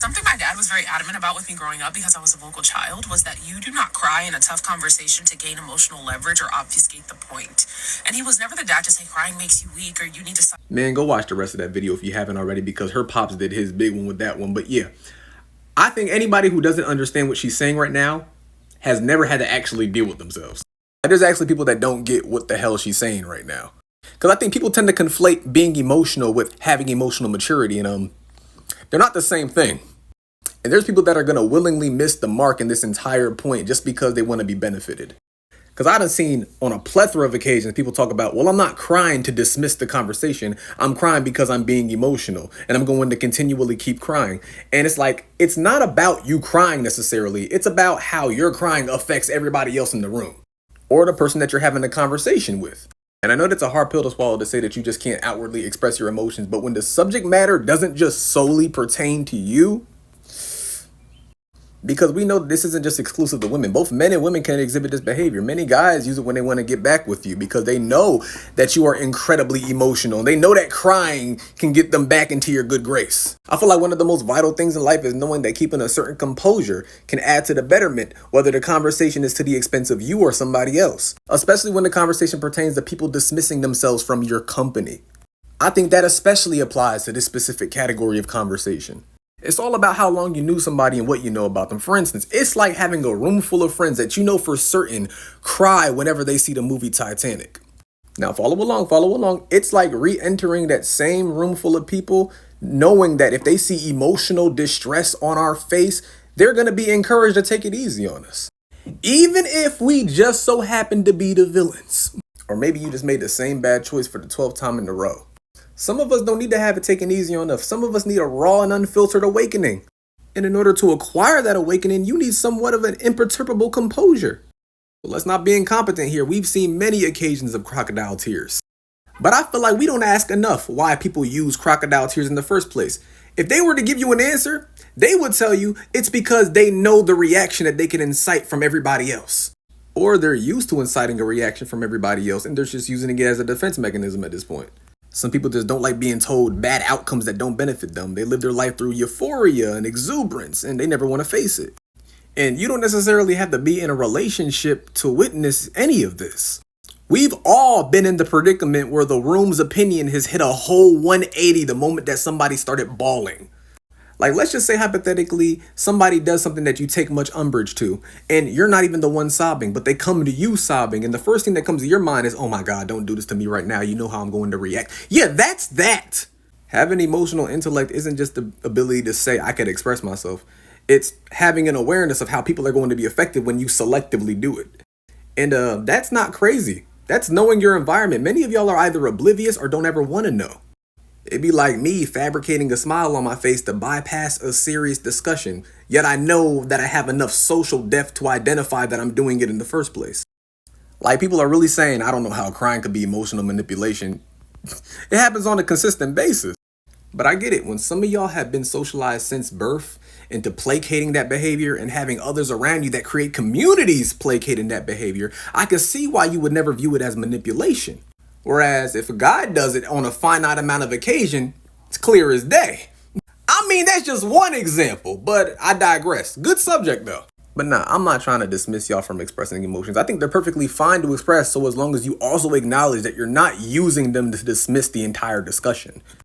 Something my dad was very adamant about with me growing up because I was a vocal child was that you do not cry in a tough conversation to gain emotional leverage or obfuscate the point. And he was never the dad to say crying makes you weak or you need to stop. Man, go watch the rest of that video if you haven't already, because her pops did his big one with that one. But yeah, I think anybody who doesn't understand what she's saying right now has never had to actually deal with themselves. There's actually people that don't get what the hell she's saying right now. Because I think people tend to conflate being emotional with having emotional maturity, and they're not the same thing. And there's people that are going to willingly miss the mark in this entire point just because they want to be benefited. Because I've seen on a plethora of occasions people talk about, well, I'm not crying to dismiss the conversation. I'm crying because I'm being emotional and I'm going to continually keep crying. And it's like, it's not about you crying necessarily. It's about how your crying affects everybody else in the room or the person that you're having a conversation with. And I know that's a hard pill to swallow to say that you just can't outwardly express your emotions. But when the subject matter doesn't just solely pertain to you, because we know this isn't just exclusive to women. Both men and women can exhibit this behavior. Many guys use it when they want to get back with you because they know that you are incredibly emotional. They know that crying can get them back into your good grace. I feel like one of the most vital things in life is knowing that keeping a certain composure can add to the betterment, whether the conversation is to the expense of you or somebody else, especially when the conversation pertains to people dismissing themselves from your company. I think that especially applies to this specific category of conversation. It's all about how long you knew somebody and what you know about them. For instance, it's like having a room full of friends that you know for certain cry whenever they see the movie Titanic. Now, follow along. It's like re-entering that same room full of people, knowing that if they see emotional distress on our face, they're going to be encouraged to take it easy on us. Even if we just so happen to be the villains. Or maybe you just made the same bad choice for the 12th time in a row. Some of us don't need to have it taken easy on us. Some of us need a raw and unfiltered awakening. And in order to acquire that awakening, you need somewhat of an imperturbable composure. But let's not be incompetent here. We've seen many occasions of crocodile tears. But I feel like we don't ask enough why people use crocodile tears in the first place. If they were to give you an answer, they would tell you it's because they know the reaction that they can incite from everybody else. Or they're used to inciting a reaction from everybody else and they're just using it as a defense mechanism at this point. Some people just don't like being told bad outcomes that don't benefit them. They live their life through euphoria and exuberance, and they never want to face it. And you don't necessarily have to be in a relationship to witness any of this. We've all been in the predicament where the room's opinion has hit a whole 180 the moment that somebody started bawling. Like, let's just say hypothetically, somebody does something that you take much umbrage to, and you're not even the one sobbing, but they come to you sobbing, and the first thing that comes to your mind is, oh my God, don't do this to me right now. You know how I'm going to react. Yeah, that's that. Having emotional intellect isn't just the ability to say, I can express myself. It's having an awareness of how people are going to be affected when you selectively do it. And that's not crazy. That's knowing your environment. Many of y'all are either oblivious or don't ever want to know. It'd be like me fabricating a smile on my face to bypass a serious discussion, yet I know that I have enough social depth to identify that I'm doing it in the first place. Like, people are really saying, I don't know how crying could be emotional manipulation. It happens on a consistent basis. But I get it. When some of y'all have been socialized since birth into placating that behavior and having others around you that create communities placating that behavior, I can see why you would never view it as manipulation. Whereas if a guy does it on a finite amount of occasion, it's clear as day. I mean, that's just one example, but I digress. Good subject though. But nah, I'm not trying to dismiss y'all from expressing emotions. I think they're perfectly fine to express, so as long as you also acknowledge that you're not using them to dismiss the entire discussion.